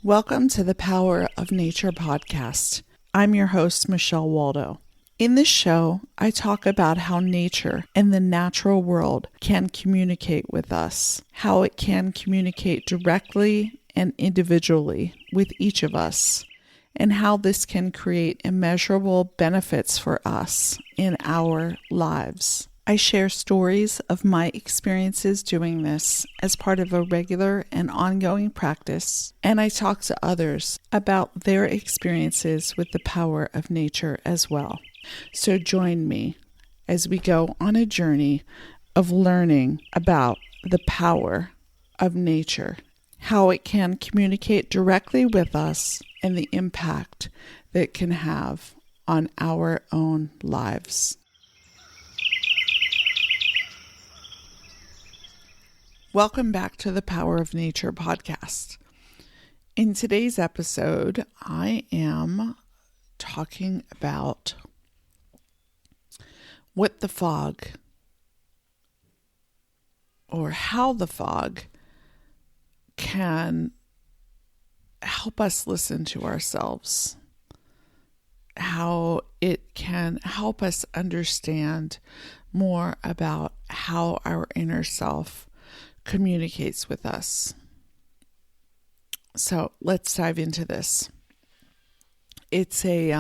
Welcome to the Power of Nature podcast. I'm your host, Michelle Waldo. In this show, I talk about how nature and the natural world can communicate with us, how it can communicate directly and individually with each of us, and how this can create immeasurable benefits for us in our lives. I share stories of my experiences doing this as part of a regular and ongoing practice, and I talk to others about their experiences with the power of nature as well. So join me as we go on a journey of learning about the power of nature, how it can communicate directly with us, and the impact that it can have on our own lives. Welcome back to the Power of Nature podcast. In today's episode, I am talking about what the fog, or how the fog, can help us listen to ourselves, how it can help us understand more about how our inner self communicates with us. So let's dive into this. It's a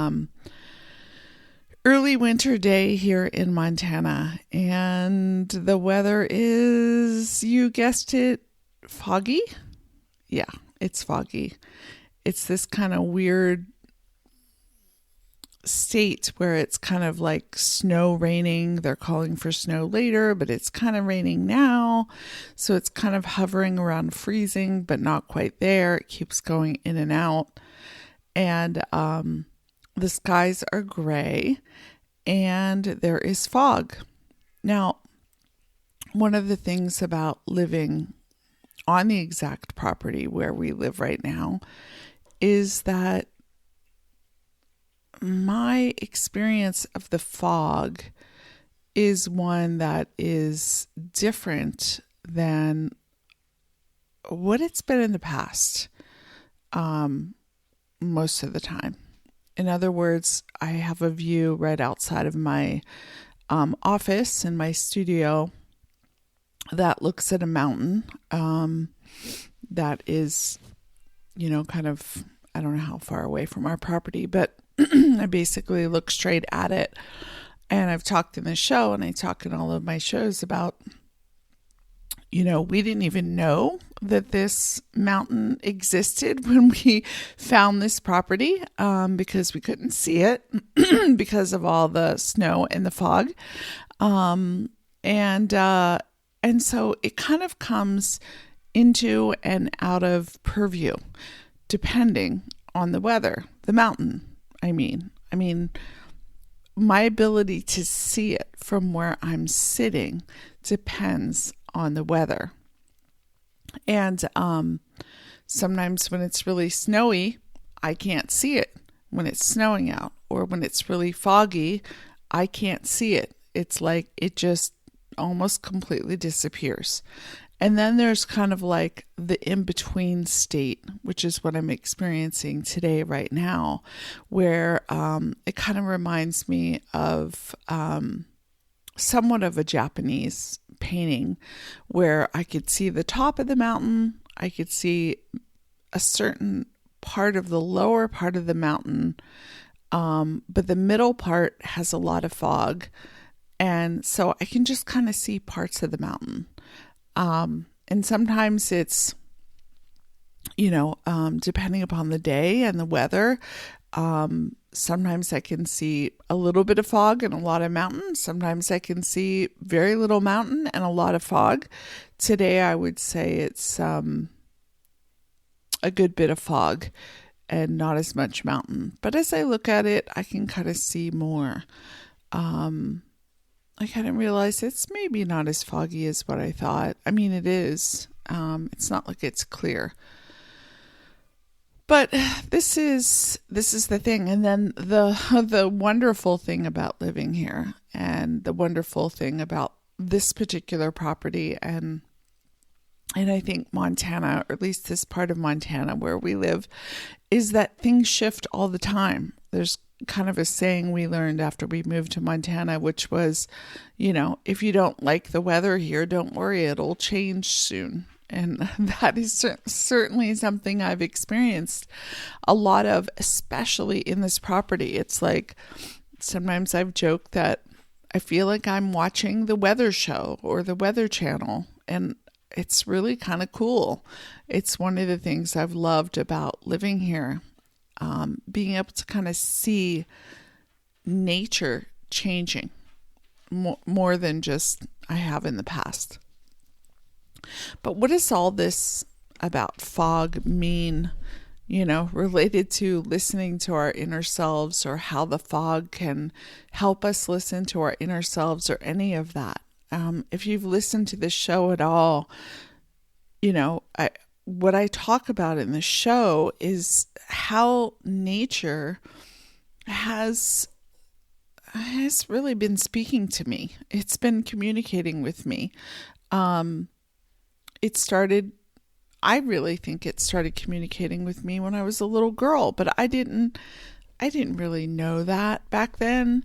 early winter day here in Montana, and the weather is, you guessed it, foggy. Yeah, it's foggy. It's this kind of weird state where it's kind of like snow raining. They're calling for snow later, but it's kind of raining now. So it's kind of hovering around freezing, but not quite there. It keeps going in and out. And the skies are gray and there is fog. Now, one of the things about living on the exact property where we live right now is that my experience of the fog is one that is different than what it's been in the past, most of the time. In other words, I have a view right outside of my office in my studio that looks at a mountain that is, kind of, I don't know how far away from our property, but I basically look straight at it. And I've talked in the show, and I talk in all of my shows about, we didn't even know that this mountain existed when we found this property, because we couldn't see it because of all the snow and the fog. And so it kind of comes into and out of purview depending on the weather, the mountain. I mean, my ability to see it from where I'm sitting depends on the weather. And sometimes when it's really snowy, I can't see it when it's snowing out, or when it's really foggy, I can't see it. It's like it just almost completely disappears. And then there's kind of like the in-between state, which is what I'm experiencing today right now, where it kind of reminds me of somewhat of a Japanese painting, where I could see the top of the mountain, I could see a certain part of the lower part of the mountain, but the middle part has a lot of fog, and so I can just kind of see parts of the mountain. And sometimes it's, depending upon the day and the weather, sometimes I can see a little bit of fog and a lot of mountain. Sometimes I can see very little mountain and a lot of fog. Today, I would say it's a good bit of fog and not as much mountain. But as I look at it, I can kind of see more. I kind of realize it's maybe not as foggy as what I thought. I mean, it is. It's not like it's clear. But this is the thing. And then the wonderful thing about living here, and the wonderful thing about this particular property and and I think Montana, or at least this part of Montana where we live, is that things shift all the time. There's kind of a saying we learned after we moved to Montana, which was, if you don't like the weather here, don't worry, it'll change soon. And that is certainly something I've experienced a lot of, especially in this property. It's like sometimes I've joked that I feel like I'm watching the weather show or the Weather Channel, and it's really kind of cool. It's one of the things I've loved about living here, being able to kind of see nature changing more than just I have in the past. But what does all this about fog mean, related to listening to our inner selves, or how the fog can help us listen to our inner selves, or any of that? If you've listened to this show at all, what I talk about in the show is how nature has really been speaking to me. It's been communicating with me. I really think it started communicating with me when I was a little girl, but I didn't really know that back then.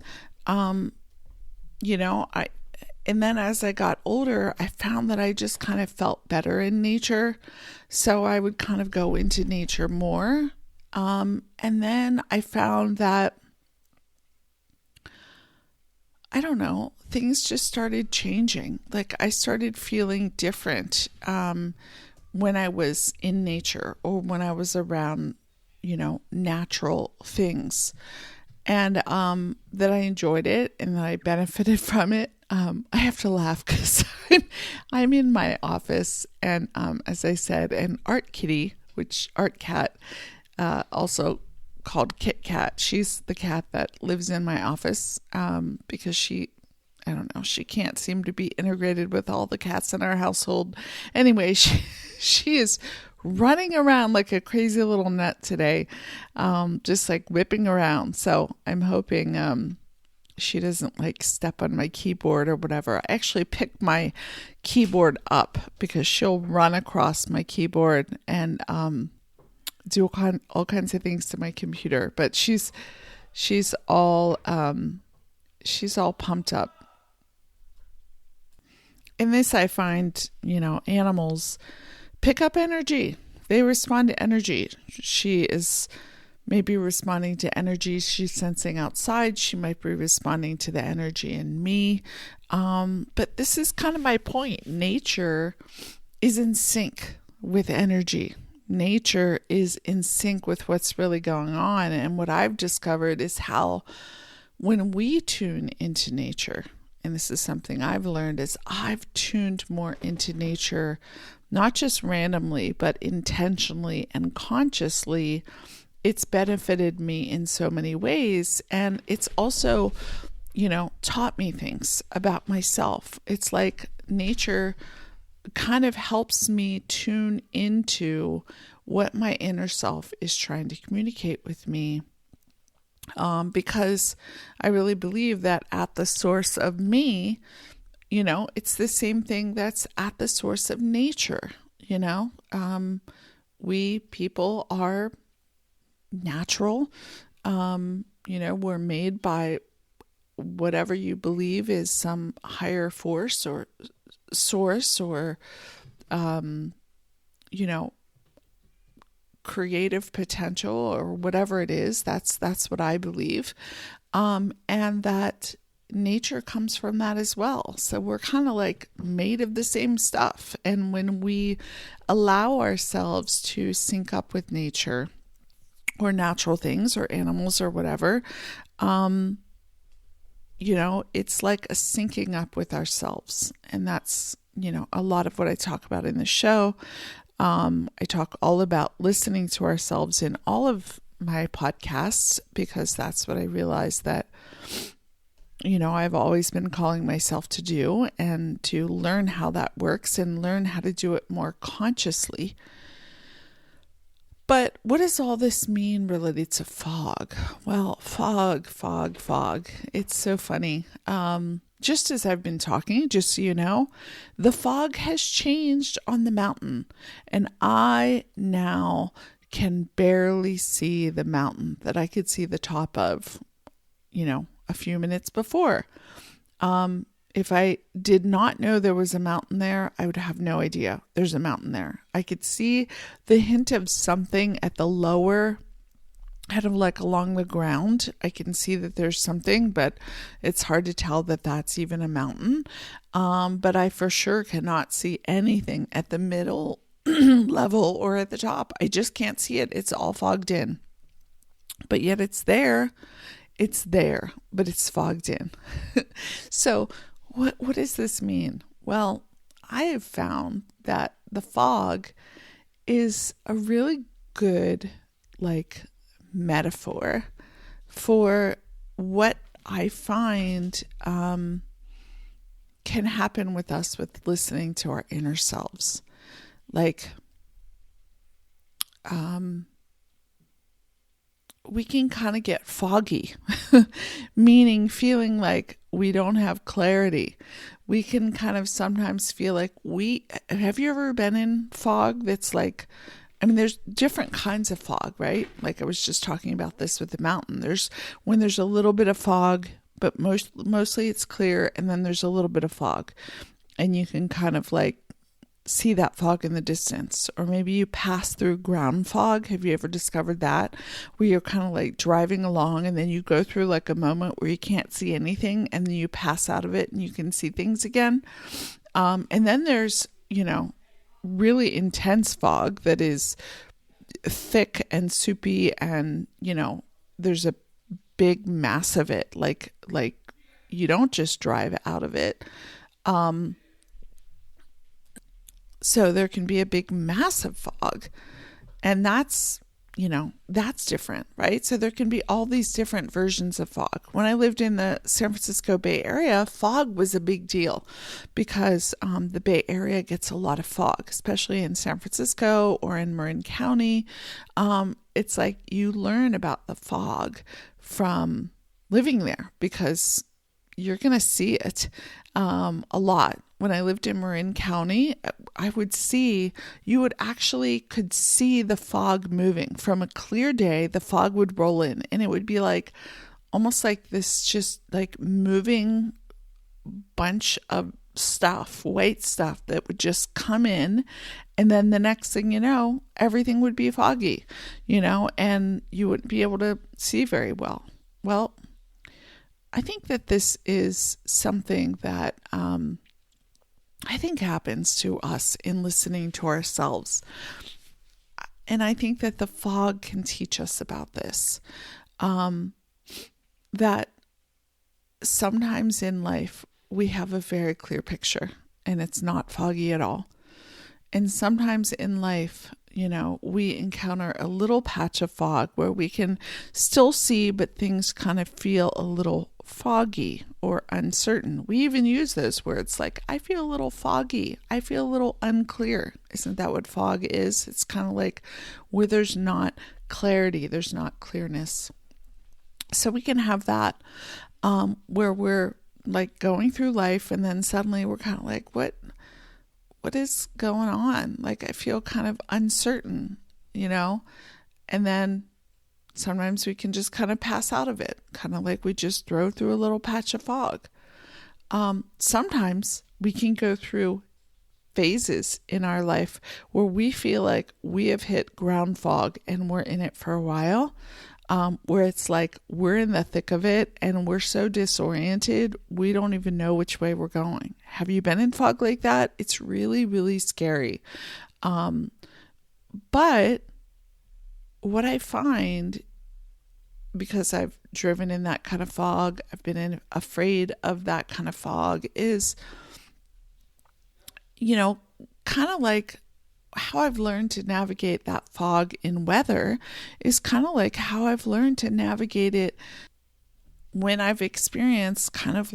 And then as I got older, I found that I just kind of felt better in nature. So I would kind of go into nature more. And then I found that, I don't know, things just started changing. Like I started feeling different when I was in nature, or when I was around, natural things. And that I enjoyed it and that I benefited from it. I have to laugh because I'm in my office, and as I said, an art kitty, art cat, also called Kit Kat. She's the cat that lives in my office because she can't seem to be integrated with all the cats in our household. Anyway, she is running around like a crazy little nut today, just like whipping around. So I'm hoping she doesn't like step on my keyboard or whatever. I actually picked my keyboard up because she'll run across my keyboard and do all kinds of things to my computer. But she's all pumped up. In this, I find, animals pick up energy. They respond to energy. She is maybe responding to energy she's sensing outside. She might be responding to the energy in me. But this is kind of my point. Nature is in sync with energy. Nature is in sync with what's really going on. And what I've discovered is how when we tune into nature, and this is something I've learned, is I've tuned more into nature, not just randomly, but intentionally and consciously. It's benefited me in so many ways. And it's also, taught me things about myself. It's like nature kind of helps me tune into what my inner self is trying to communicate with me. Because I really believe that at the source of me, it's the same thing that's at the source of nature. We people are natural. We're made by whatever you believe is some higher force or source, or, creative potential, or whatever it is. That's what I believe. And that nature comes from that as well. So we're kind of like made of the same stuff. And when we allow ourselves to sync up with nature, or natural things, or animals, or whatever, it's like a syncing up with ourselves. And that's, a lot of what I talk about in the show. I talk all about listening to ourselves in all of my podcasts, because that's what I realized that, I've always been calling myself to do, and to learn how that works and learn how to do it more consciously. But what does all this mean related to fog? Well, fog. It's so funny. just as I've been talking, just so you know, the fog has changed on the mountain, and I now can barely see the mountain that I could see the top of, a few minutes before. If I did not know there was a mountain there, I would have no idea there's a mountain there. I could see the hint of something at the lower, kind of like along the ground. I can see that there's something, but it's hard to tell that that's even a mountain. But I for sure cannot see anything at the middle level or at the top. I just can't see it. It's all fogged in. But yet it's there. It's there, but it's fogged in. So what does this mean? Well, I have found that the fog is a really good metaphor for what I find can happen with us with listening to our inner selves. We can kind of get foggy, meaning feeling like we don't have clarity. We can kind of sometimes feel like have you ever been in fog that's there's different kinds of fog, right? Like I was just talking about this with the mountain. When there's a little bit of fog, but mostly it's clear, and then there's a little bit of fog. And you can kind of see that fog in the distance. Or maybe you pass through ground fog. Have you ever discovered that? Where you're kind of driving along, and then you go through a moment where you can't see anything, and then you pass out of it and you can see things again. And then there's, really intense fog that is thick and soupy, and there's a big mass of it, like you don't just drive out of it. So there can be a big mass of fog, and that's different, right? So there can be all these different versions of fog. When I lived in the San Francisco Bay Area, fog was a big deal because the Bay Area gets a lot of fog, especially in San Francisco or in Marin County. It's like you learn about the fog from living there because you're going to see it a lot. When I lived in Marin County, you could see the fog moving. From a clear day, the fog would roll in, and it would be almost like this just moving bunch of stuff, white stuff that would just come in. And then the next thing you know, everything would be foggy, and you wouldn't be able to see very well. Well, I think that this is something that I think happens to us in listening to ourselves. And I think that the fog can teach us about this. That sometimes in life we have a very clear picture and it's not foggy at all. And sometimes in life, we encounter a little patch of fog where we can still see, but things kind of feel a little foggy or uncertain. We even use those words I feel a little foggy. I feel a little unclear. Isn't that what fog is? It's kind of where there's not clarity, there's not clearness. So we can have that where we're going through life, and then suddenly we're kind of what is going on? I feel kind of uncertain, and then sometimes we can just kind of pass out of it, kind of we just drove through a little patch of fog. Sometimes we can go through phases in our life where we feel like we have hit ground fog and we're in it for a while, where it's we're in the thick of it and we're so disoriented, we don't even know which way we're going. Have you been in fog like that? It's really, really scary. But what I find, because I've driven in that kind of fog, I've been afraid of that kind of fog, is, kind of how I've learned to navigate that fog in weather is kind of how I've learned to navigate it when I've experienced kind of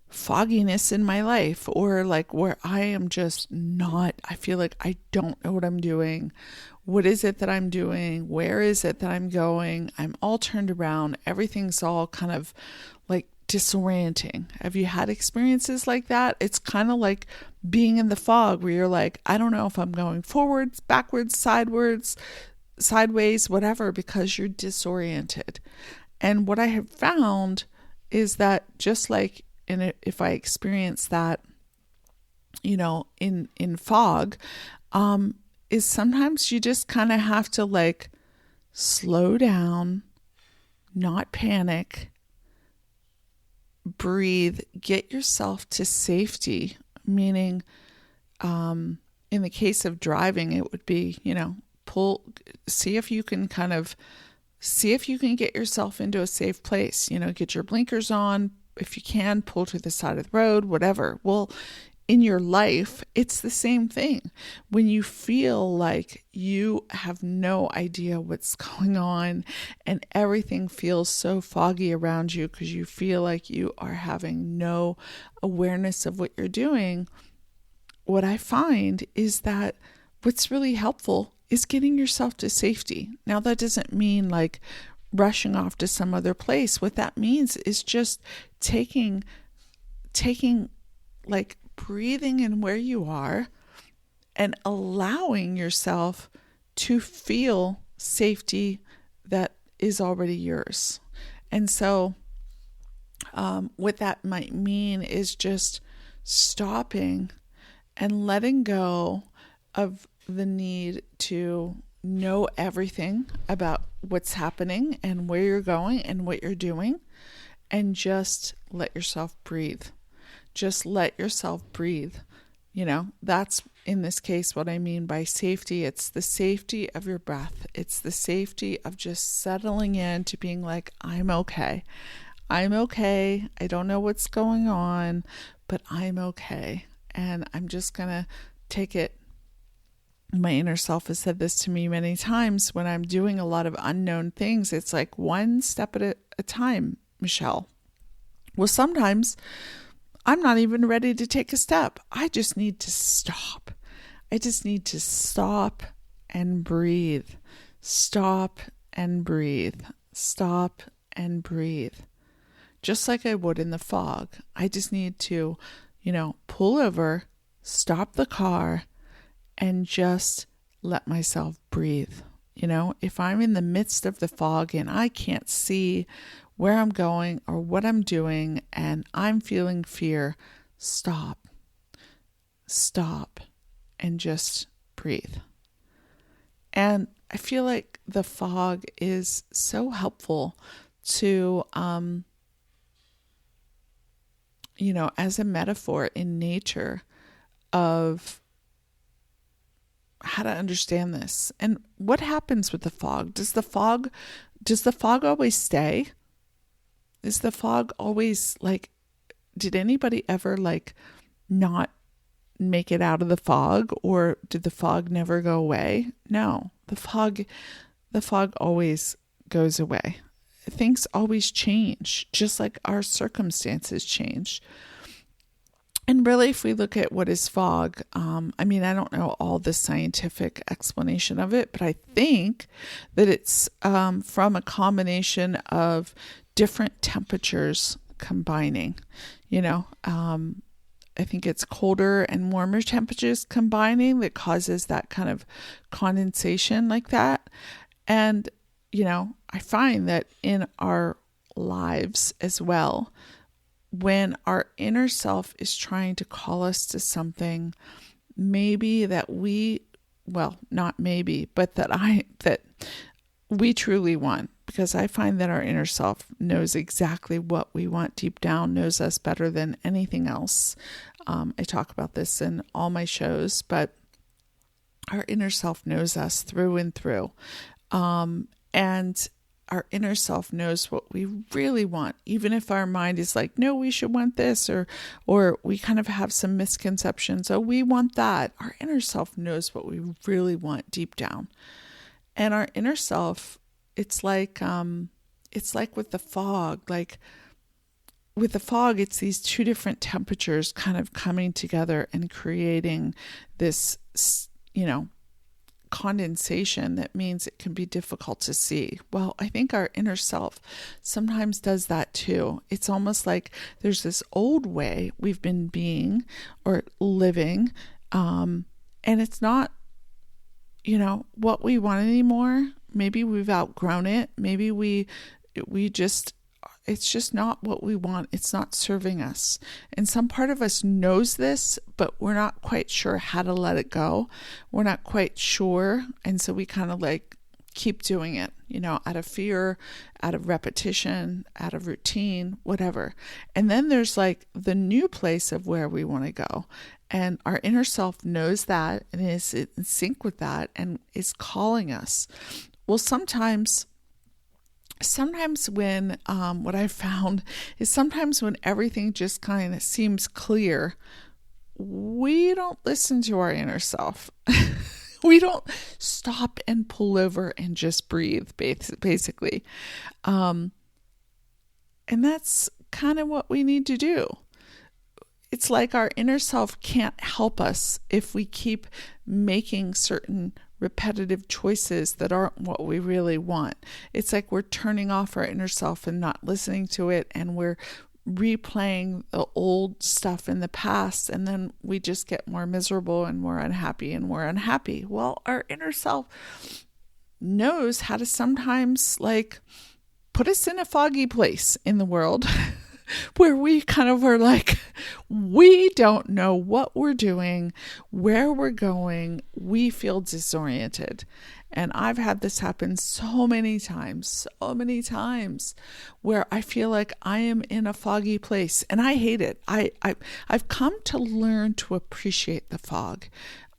fogginess in my life, or where I am just not, I feel like I don't know what I'm doing. What is it that I'm doing? Where is it that I'm going? I'm all turned around. Everything's all kind of disorienting. Have you had experiences like that? It's kind of like being in the fog where you're like, I don't know if I'm going forwards, backwards, sideways, whatever, because you're disoriented. And what I have found is that just like if I experience that, in fog, is sometimes you just kind of have to like slow down, not panic, breathe, get yourself to safety, meaning in the case of driving, it would be, see if you can get yourself into a safe place, get your blinkers on. If you can, pull to the side of the road, whatever. Well, in your life, it's the same thing. When you feel like you have no idea what's going on and everything feels so foggy around you because you feel like you are having no awareness of what you're doing, what I find is that what's really helpful is getting yourself to safety. Now, that doesn't mean like rushing off to some other place. What that means is just taking like breathing in where you are and allowing yourself to feel safety that is already yours. And so what that might mean is just stopping and letting go of the need to know everything about what's happening and where you're going and what you're doing, and just let yourself breathe. Just let yourself breathe. That's in this case what I mean by safety. It's the safety of your breath. It's the safety of just settling in to being like, I'm okay. I'm okay. I don't know what's going on, but I'm okay. And I'm just going to take it. My inner self has said this to me many times when I'm doing a lot of unknown things. It's like one step at a time, Michelle. Well, sometimes I'm not even ready to take a step. I just need to stop. I just need to stop and breathe. Stop and breathe. Stop and breathe. Just like I would in the fog. I just need to, pull over, stop the car, and just let myself breathe. If I'm in the midst of the fog and I can't see where I'm going or what I'm doing and I'm feeling fear, stop, and just breathe. And I feel like the fog is so helpful to, as a metaphor in nature of how to understand this. And what happens with the fog? Does the fog always stay? Is the fog always like, did anybody ever like not make it out of the fog, or did the fog never go away? No, the fog always goes away. Things always change, just like our circumstances change. And really, if we look at what is fog, I don't know all the scientific explanation of it, but I think that it's from a combination of different temperatures combining. I think it's colder and warmer temperatures combining that causes that kind of condensation like that. And, I find that in our lives as well, when our inner self is trying to call us to something, maybe that not maybe, but that we truly want, because I find that our inner self knows exactly what we want deep down, knows us better than anything else. I talk about this in all my shows, but our inner self knows us through and through. And our inner self knows what we really want, even if our mind is like, no, we should want this, or we kind of have some misconceptions. Oh, we want that. Our inner self knows what we really want deep down. And our inner self, it's like with the fog, it's these two different temperatures kind of coming together and creating this, condensation that means it can be difficult to see. Well, I think our inner self sometimes does that too. It's almost like there's this old way we've been being or living, and it's not, what we want anymore. Maybe we've outgrown it. Maybe we just, it's just not what we want. It's not serving us. And some part of us knows this, but we're not quite sure how to let it go. We're not quite sure. And so we kind of like keep doing it, out of fear, out of repetition, out of routine, whatever. And then there's like the new place of where we want to go. And our inner self knows that and is in sync with that and is calling us. Well, sometimes when, what I found is sometimes when everything just kind of seems clear, we don't listen to our inner self. We don't stop and pull over and just breathe, basically. And that's kind of what we need to do. It's like our inner self can't help us if we keep making certain repetitive choices that aren't what we really want. It's like we're turning off our inner self and not listening to it, and we're replaying the old stuff in the past, and then we just get more miserable and more unhappy and more unhappy. Well, our inner self knows how to sometimes like put us in a foggy place in the world where we kind of are like, we don't know what we're doing, where we're going. We feel disoriented. And I've had this happen so many times, where I feel like I am in a foggy place and I hate it. I've come to learn to appreciate the fog,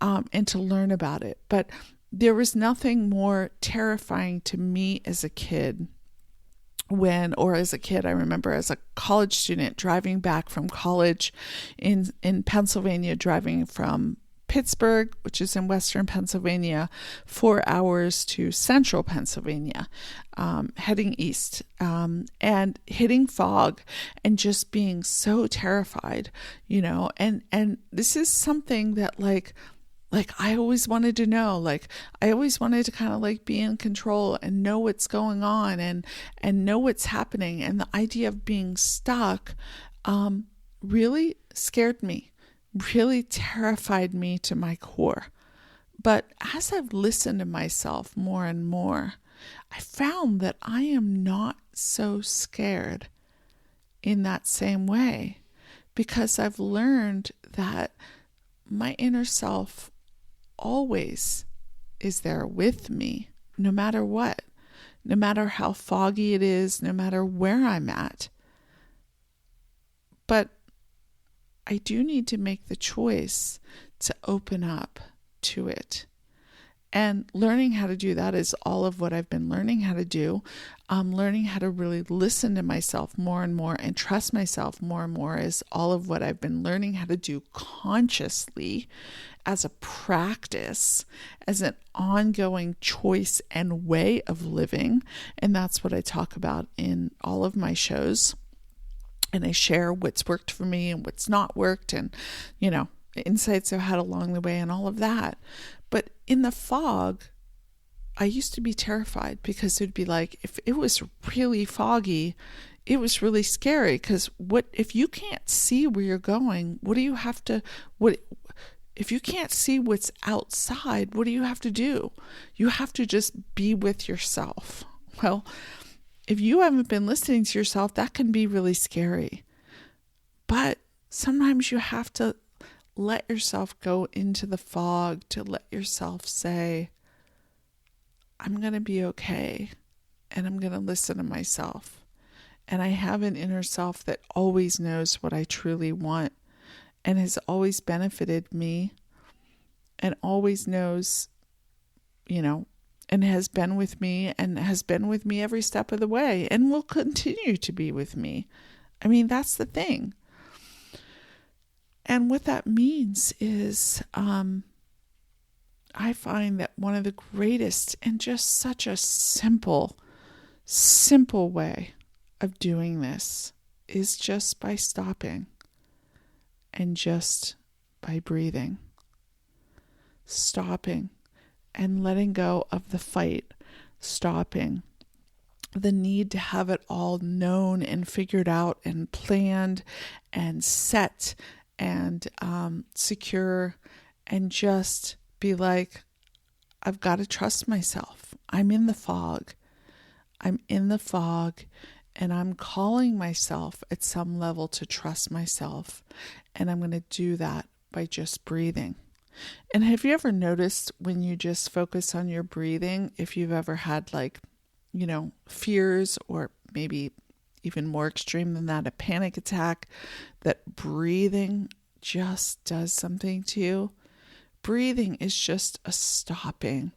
and to learn about it. But there was nothing more terrifying to me as a kid I remember as a college student driving back from college in Pennsylvania, driving from Pittsburgh, which is in western Pennsylvania, 4 hours to central Pennsylvania, heading east, and hitting fog and just being so terrified, and this is something that like I always wanted to know, like I always wanted to kind of like be in control and know what's going on and know what's happening. And the idea of being stuck really scared me, really terrified me to my core. But as I've listened to myself more and more, I found that I am not so scared in that same way, because I've learned that my inner self always is there with me, no matter what, no matter how foggy it is, no matter where I'm at. But I do need to make the choice to open up to it. And learning how to do that is all of what I've been learning how to do. Learning how to really listen to myself more and more and trust myself more and more is all of what I've been learning how to do consciously, as a practice, as an ongoing choice and way of living. And that's what I talk about in all of my shows. And I share what's worked for me and what's not worked, and, insights I've had along the way and all of that. But in the fog, I used to be terrified, because it'd be like, if it was really foggy, it was really scary, because what if you can't see where you're going? If you can't see what's outside, what do you have to do? You have to just be with yourself. Well, if you haven't been listening to yourself, that can be really scary. But sometimes you have to let yourself go into the fog, to let yourself say, I'm going to be okay, and I'm going to listen to myself. And I have an inner self that always knows what I truly want and has always benefited me and always knows, and has been with me every step of the way and will continue to be with me. I mean, that's the thing. And what that means is, I find that one of the greatest and just such a simple way of doing this is just by stopping and just by breathing. Stopping and letting go of the fight, stopping, the need to have it all known and figured out and planned and set and secure, and just be like, I've got to trust myself. I'm in the fog. And I'm calling myself at some level to trust myself. And I'm going to do that by just breathing. And have you ever noticed when you just focus on your breathing, if you've ever had fears, or maybe even more extreme than that, a panic attack, that breathing just does something to you? Breathing is just a stopping.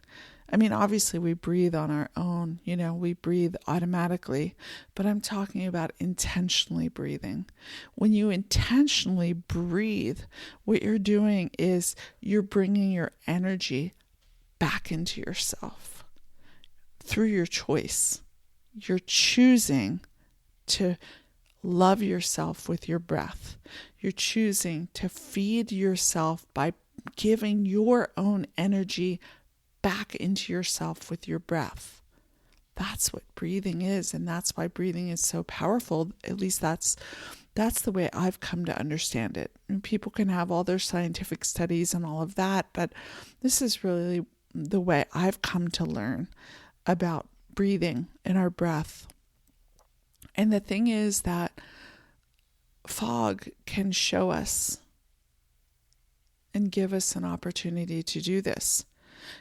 I mean, obviously we breathe on our own, we breathe automatically, but I'm talking about intentionally breathing. When you intentionally breathe, what you're doing is you're bringing your energy back into yourself through your choice. You're choosing to love yourself with your breath. You're choosing to feed yourself by giving your own energy back into yourself with your breath. That's what breathing is, and that's why breathing is so powerful. At least that's the way I've come to understand it. And people can have all their scientific studies and all of that, but this is really the way I've come to learn about breathing and our breath. And the thing is that fog can show us and give us an opportunity to do this.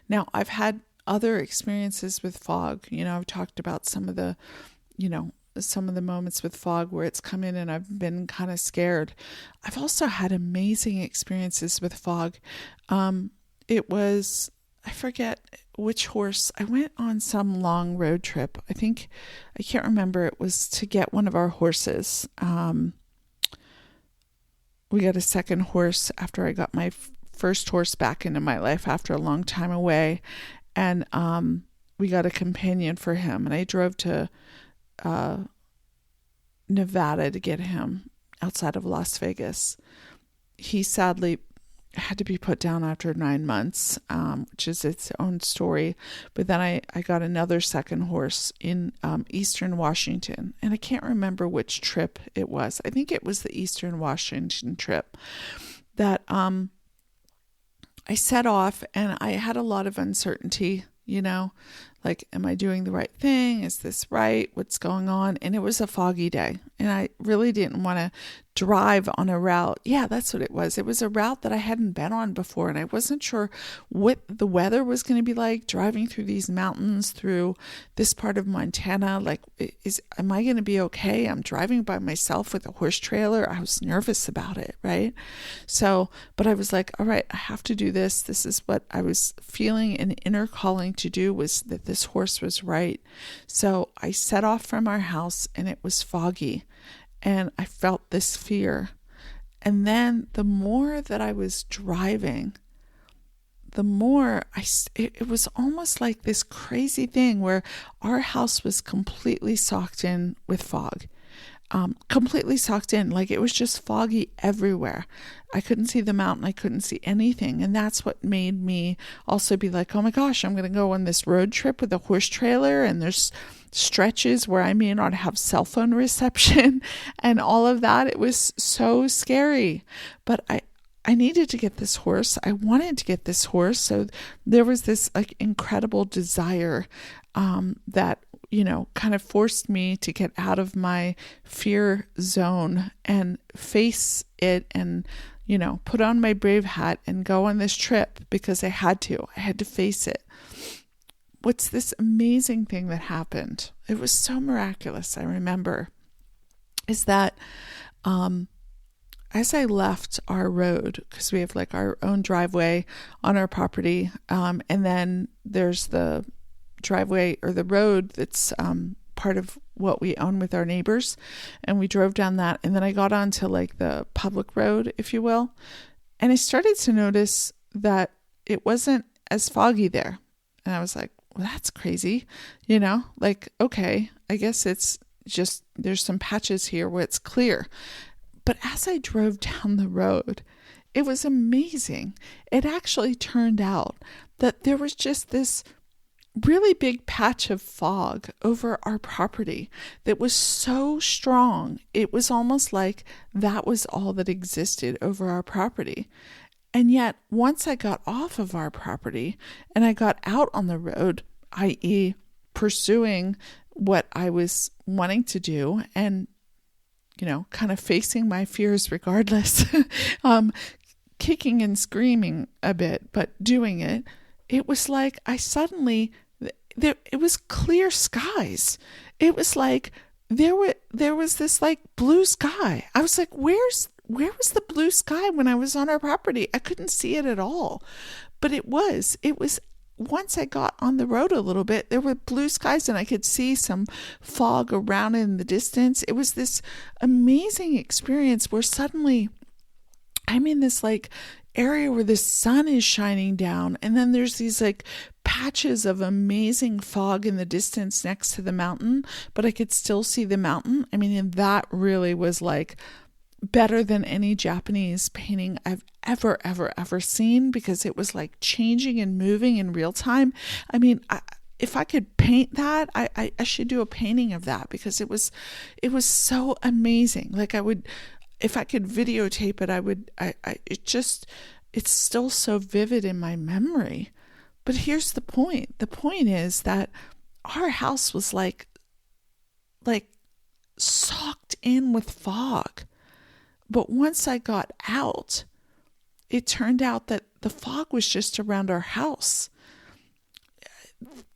Now, I've had other experiences with fog. I've talked about some of the moments with fog where it's come in and I've been kind of scared. I've also had amazing experiences with fog. It was, I forget which horse. I went on some long road trip. I can't remember. It was to get one of our horses. We got a second horse after I got my first horse back into my life after a long time away. And we got a companion for him. And I drove to Nevada to get him outside of Las Vegas. He sadly had to be put down after 9 months, which is its own story. But then I got another second horse in Eastern Washington. And I can't remember which trip it was. I think it was the Eastern Washington trip that I set off, and I had a lot of uncertainty, like, am I doing the right thing? Is this right? What's going on? And it was a foggy day, and I really didn't want to drive on a route. Yeah, that's what it was. It was a route that I hadn't been on before, and I wasn't sure what the weather was going to be like driving through these mountains, through this part of Montana. Like, am I going to be okay? I'm driving by myself with a horse trailer. I was nervous about it, right? So, but I was like, all right, I have to do this. This is what I was feeling an inner calling to do, was that this horse was right. So I set off from our house, and it was foggy. And I felt this fear. And then the more that I was driving, the more it was almost like this crazy thing where our house was completely socked in with fog. Completely socked in. Like, it was just foggy everywhere. I couldn't see the mountain. I couldn't see anything. And that's what made me also be like, oh my gosh, I'm going to go on this road trip with a horse trailer, and there's stretches where I may not have cell phone reception and all of that. It was so scary. But I needed to get this horse. I wanted to get this horse. So there was this like incredible desire that kind of forced me to get out of my fear zone and face it, and, put on my brave hat and go on this trip because I had to face it. What's this amazing thing that happened? It was so miraculous. I remember is that, as I left our road, because we have like our own driveway on our property, and then there's the driveway or the road that's part of what we own with our neighbors, and we drove down that, and then I got onto like the public road, if you will, and I started to notice that it wasn't as foggy there, and I was like, well, that's crazy, like, okay, I guess it's just there's some patches here where it's clear. But as I drove down the road, it was amazing. It actually turned out that there was just this really big patch of fog over our property that was so strong. It was almost like that was all that existed over our property. And yet, once I got off of our property and I got out on the road, i.e., pursuing what I was wanting to do and, kind of facing my fears regardless, kicking and screaming a bit, but doing it, it was like I suddenly, it was clear skies. It was like there was this like blue sky. I was like, where was the blue sky when I was on our property? I couldn't see it at all. But it was once I got on the road a little bit, there were blue skies and I could see some fog around in the distance. It was this amazing experience where suddenly I'm in this like area where the sun is shining down, and then there's these like patches of amazing fog in the distance next to the mountain, but I could still see the mountain. I mean, and that really was like better than any Japanese painting I've ever seen, because it was like changing and moving in real time. I mean, if I could paint that, I should do a painting of that, because it was so amazing. Like if I could videotape it, it's still so vivid in my memory. But here's the point. The point is that our house was like socked in with fog. But once I got out, it turned out that the fog was just around our house.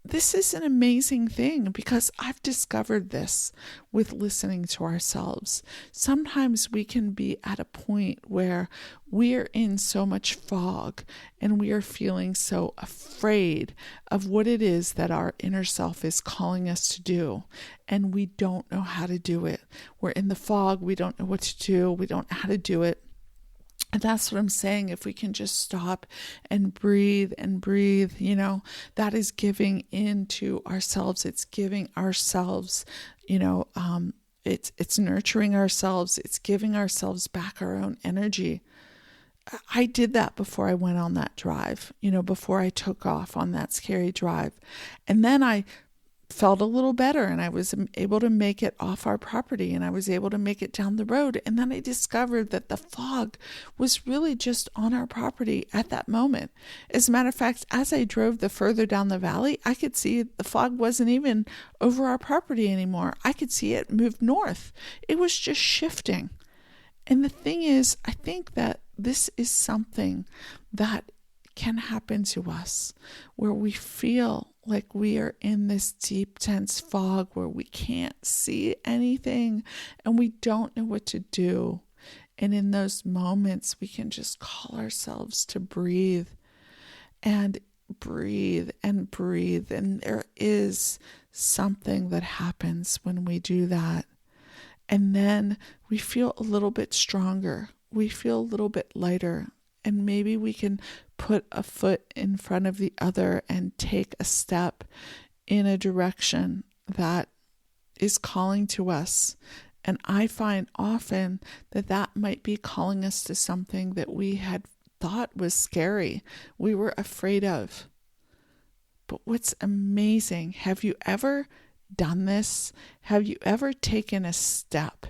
This is an amazing thing, because I've discovered this with listening to ourselves. Sometimes we can be at a point where we're in so much fog and we are feeling so afraid of what it is that our inner self is calling us to do, and we don't know how to do it. We're in the fog, we don't know what to do, we don't know how to do it. And that's what I'm saying. If we can just stop and breathe, that is giving into ourselves. It's giving ourselves, it's nurturing ourselves. It's giving ourselves back our own energy. I did that before I went on that drive, before I took off on that scary drive. And then I felt a little better, and I was able to make it off our property, and I was able to make it down the road. And then I discovered that the fog was really just on our property at that moment. As a matter of fact, as I drove the further down the valley, I could see the fog wasn't even over our property anymore. I could see it move north. It was just shifting. And the thing is, I think that this is something that can happen to us, where we feel like we are in this deep, dense fog where we can't see anything and we don't know what to do. And in those moments, we can just call ourselves to breathe and breathe and breathe. And there is something that happens when we do that. And then we feel a little bit stronger. We feel a little bit lighter. And maybe we can put a foot in front of the other and take a step in a direction that is calling to us. And I find often that might be calling us to something that we had thought was scary, we were afraid of. But what's amazing, have you ever done this? Have you ever taken a step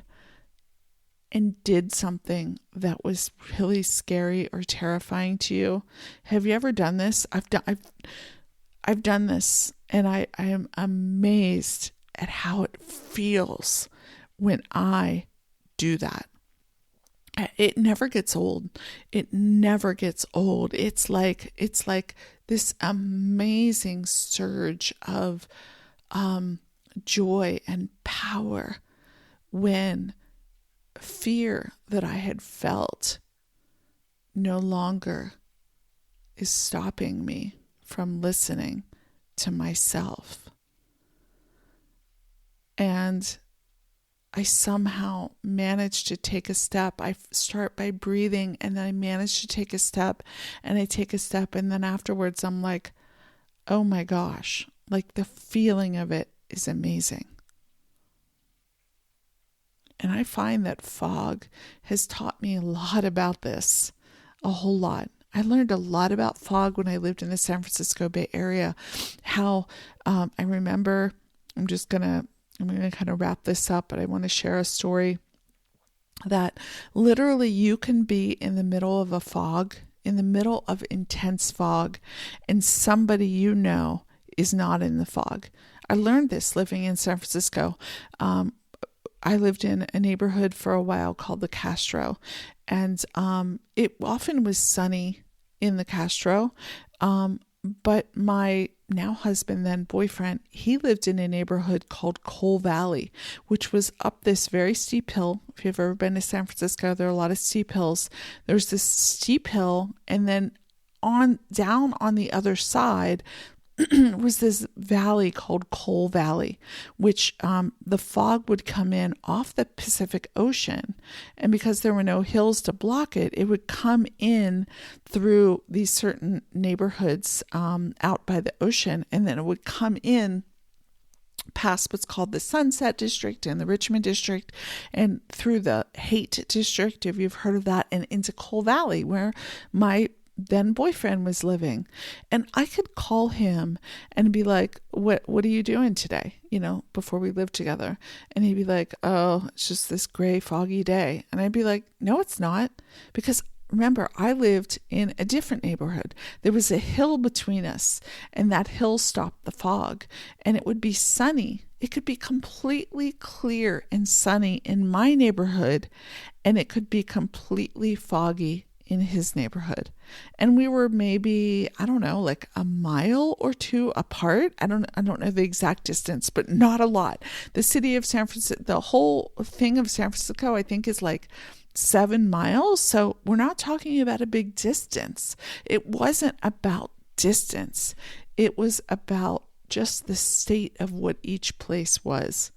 and did something that was really scary or terrifying to you? Have you ever done this? I've done this, and I am amazed at how it feels when I do that. It never gets old. It never gets old. It's like this amazing surge of joy and power when fear that I had felt no longer is stopping me from listening to myself. And I somehow managed to take a step. I start by breathing, and then I manage to take a step, and I take a step, and then afterwards I'm like, oh my gosh, like the feeling of it is amazing. And I find that fog has taught me a lot about this, a whole lot. I learned a lot about fog when I lived in the San Francisco Bay Area. How I remember, I'm gonna kind of wrap this up, but I want to share a story that literally you can be in the middle of a fog, in the middle of intense fog, and somebody you know is not in the fog. I learned this living in San Francisco. I lived in a neighborhood for a while called the Castro, and it often was sunny in the Castro. But my now husband, then boyfriend, he lived in a neighborhood called Cole Valley, which was up this very steep hill. If you've ever been to San Francisco, there are a lot of steep hills. There's this steep hill, and then down on the other side was this valley called Cole Valley, which the fog would come in off the Pacific Ocean. And because there were no hills to block it, it would come in through these certain neighborhoods out by the ocean. And then it would come in past what's called the Sunset District and the Richmond District and through the Haight District, if you've heard of that, and into Cole Valley, where my then boyfriend was living. And I could call him and be like, what are you doing today? Before we lived together. And he'd be like, oh, it's just this gray, foggy day. And I'd be like, no, it's not. Because remember, I lived in a different neighborhood. There was a hill between us, and that hill stopped the fog, and it would be sunny. It could be completely clear and sunny in my neighborhood, and it could be completely foggy in his neighborhood. And we were maybe, I don't know, like a mile or two apart. I don't know the exact distance, but not a lot. The city of San Francisco, the whole thing of San Francisco, I think is like 7 miles. So we're not talking about a big distance. It wasn't about distance. It was about just the state of what each place was.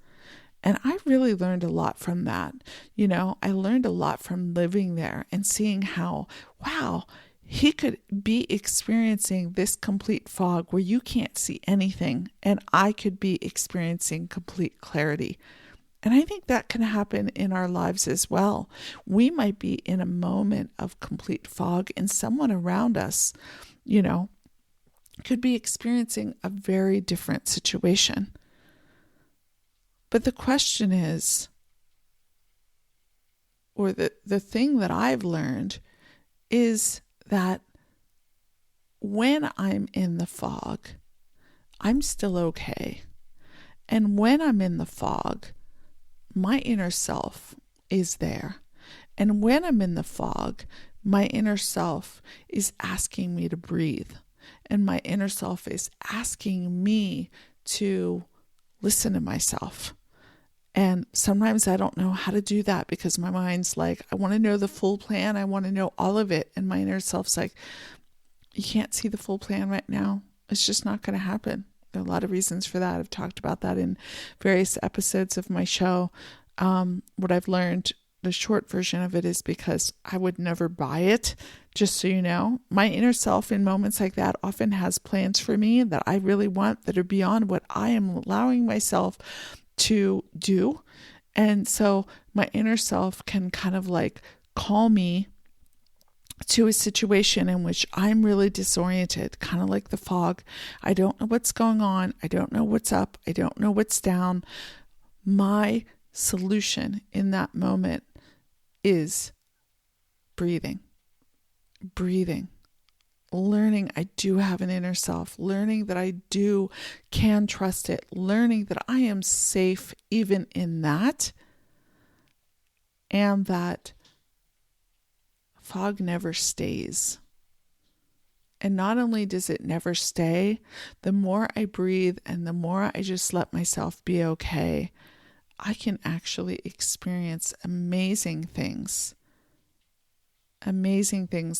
And I really learned a lot from that. I learned a lot from living there and seeing how, wow, he could be experiencing this complete fog where you can't see anything, and I could be experiencing complete clarity. And I think that can happen in our lives as well. We might be in a moment of complete fog, and someone around us, could be experiencing a very different situation. But the question is, or the thing that I've learned is that when I'm in the fog, I'm still okay. And when I'm in the fog, my inner self is there. And when I'm in the fog, my inner self is asking me to breathe. And my inner self is asking me to listen to myself. And sometimes I don't know how to do that because my mind's like, I want to know the full plan. I want to know all of it. And my inner self's like, you can't see the full plan right now. It's just not going to happen. There are a lot of reasons for that. I've talked about that in various episodes of my show. What I've learned, the short version of it, is because I would never buy it. Just so you know, my inner self in moments like that often has plans for me that I really want that are beyond what I am allowing myself to do. And so my inner self can kind of like call me to a situation in which I'm really disoriented, kind of like the fog. I don't know what's going on. I don't know what's up. I don't know what's down. My solution in that moment is breathing, learning I do have an inner self, learning that I can trust it, learning that I am safe even in that, and that fog never stays. And not only does it never stay, the more I breathe and the more I just let myself be okay, I can actually experience amazing things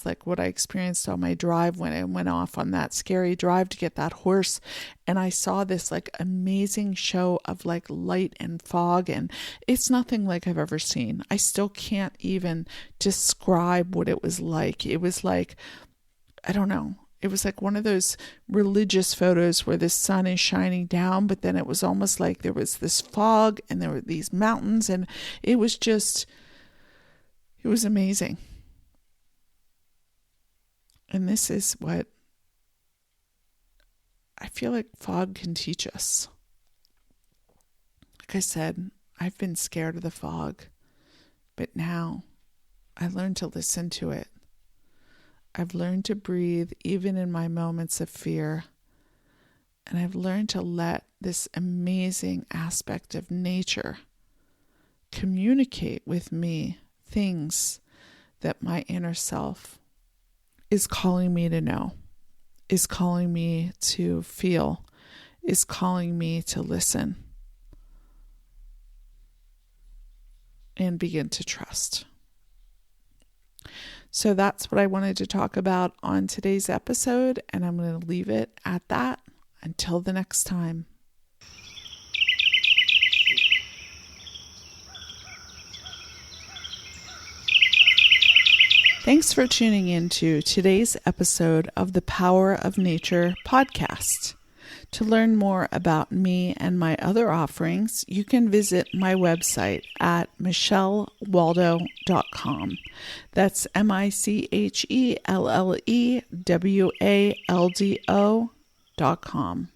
like what I experienced on my drive when I went off on that scary drive to get that horse. And I saw this like amazing show of like light and fog, and it's nothing like I've ever seen. I still can't even describe what it was like. It was like, I don't know. It was like one of those religious photos where the sun is shining down, but then it was almost like there was this fog and there were these mountains, and it was amazing. And this is what I feel like fog can teach us. Like I said, I've been scared of the fog, but now I learned to listen to it. I've learned to breathe even in my moments of fear. And I've learned to let this amazing aspect of nature communicate with me things that my inner self is calling me to know, is calling me to feel, is calling me to listen and begin to trust. So that's what I wanted to talk about on today's episode, and I'm going to leave it at that until the next time. Thanks for tuning in to today's episode of the Power of Nature podcast. To learn more about me and my other offerings, you can visit my website at michellewaldo.com. That's MICHELLEWALDO.com.